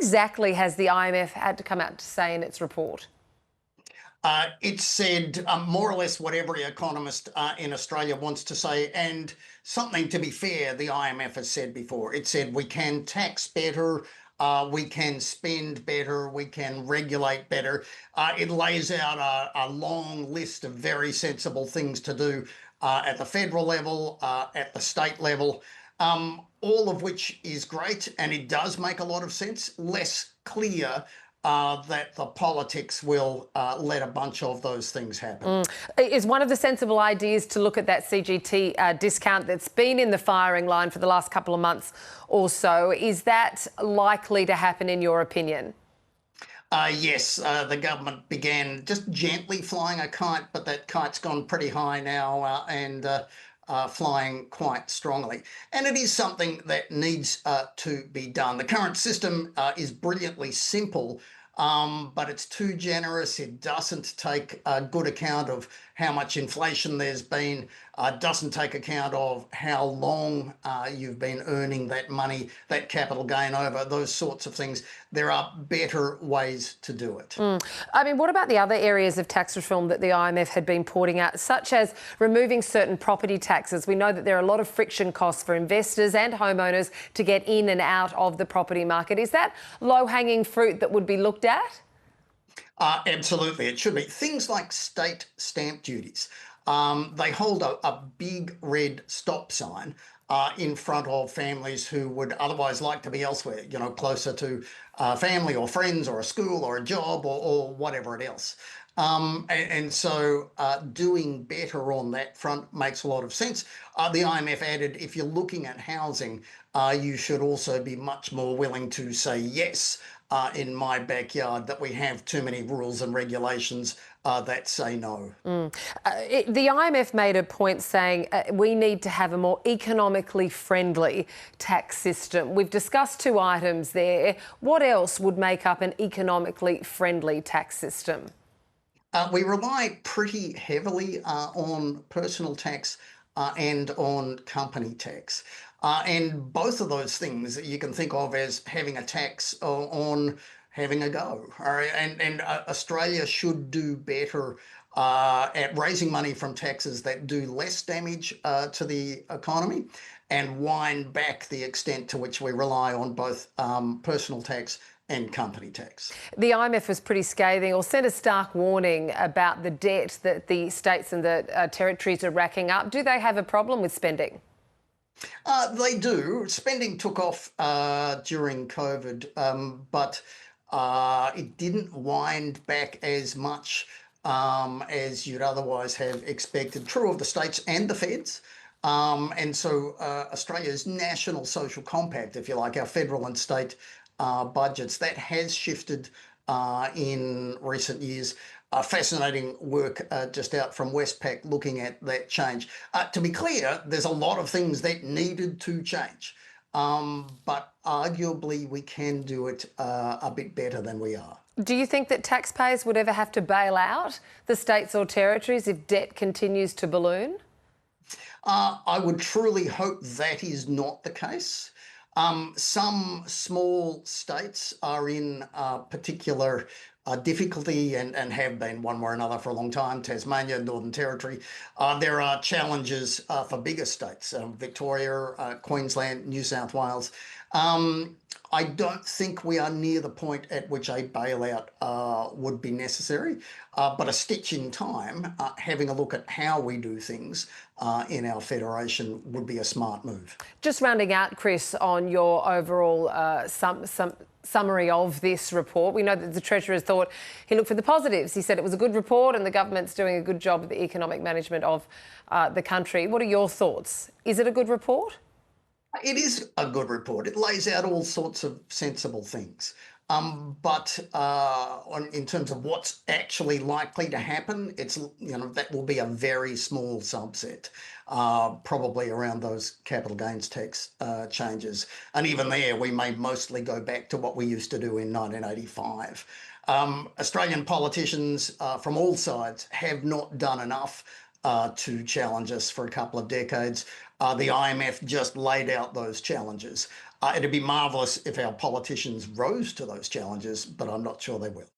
exactly has the IMF had to come out to say in its report? It said more or less what every economist in Australia wants to say, and something, to be fair, the IMF has said before. It said we can tax better, we can spend better, we can regulate better. It lays out a long list of very sensible things to do at the federal level, at the state level, all of which is great, and it does make a lot of sense. Less clear that the politics will let a bunch of those things happen. Is one of the sensible ideas to look at that CGT discount that's been in the firing line for the last couple of months or so? Is that likely to happen, in your opinion? Yes, the government began just gently flying a kite, but that kite's gone pretty high now and flying quite strongly. And it is something that needs to be done. The current system is brilliantly simple, but it's too generous. It doesn't take a good account of how much inflation there's been, doesn't take account of how long you've been earning that money, that capital gain over, those sorts of things. There are better ways to do it. I mean, what about the other areas of tax reform that the IMF had been pointing out, such as removing certain property taxes? We know that there are a lot of friction costs for investors and homeowners to get in and out of the property market. Is that low-hanging fruit that would be looked at? Absolutely, it should be. Things like state stamp duties. They hold a big red stop sign in front of families who would otherwise like to be elsewhere, you know, closer to family or friends or a school or a job or whatever else. So doing better on that front makes a lot of sense. The IMF added, if you're looking at housing, you should also be much more willing to say yes in my backyard, that we have too many rules and regulations that say no. The IMF made a point saying we need to have a more economically friendly tax system. We've discussed two items there. What else would make up an economically friendly tax system? We rely pretty heavily on personal tax and on company tax. And both of those things you can think of as having a tax on having a go. All right? And Australia should do better at raising money from taxes that do less damage to the economy and wind back the extent to which we rely on both personal tax and company tax. The IMF was pretty scathing, or sent a stark warning about the debt that the states and the territories are racking up. Do they have a problem with spending? They do. Spending took off during COVID, but it didn't wind back as much as you'd otherwise have expected. True of the states and the feds. And so Australia's national social compact, if you like, our federal and state budgets, that has shifted in recent years. Fascinating work just out from Westpac looking at that change. To be clear, there's a lot of things that needed to change, but arguably we can do it a bit better than we are. Do you think that taxpayers would ever have to bail out the states or territories if debt continues to balloon? I would truly hope that is not the case. Some small states are in particular difficulty and have been one way or another for a long time. Tasmania, Northern Territory. There are challenges for bigger states, Victoria, Queensland, New South Wales. I don't think we are near the point at which a bailout would be necessary, but a stitch in time, having a look at how we do things in our federation would be a smart move. Just rounding out, Chris, on your overall summary of this report, we know that the Treasurer thought he looked for the positives. He said it was a good report and the government's doing a good job of the economic management of the country. What are your thoughts? Is it a good report? It is a good report. It lays out all sorts of sensible things. But in terms of what's actually likely to happen, it's, you know, that will be a very small subset, probably around those capital gains tax changes. And even there, we may mostly go back to what we used to do in 1985. Australian politicians from all sides have not done enough to challenge us for a couple of decades. The IMF just laid out those challenges. It'd be marvellous if our politicians rose to those challenges, but I'm not sure they will.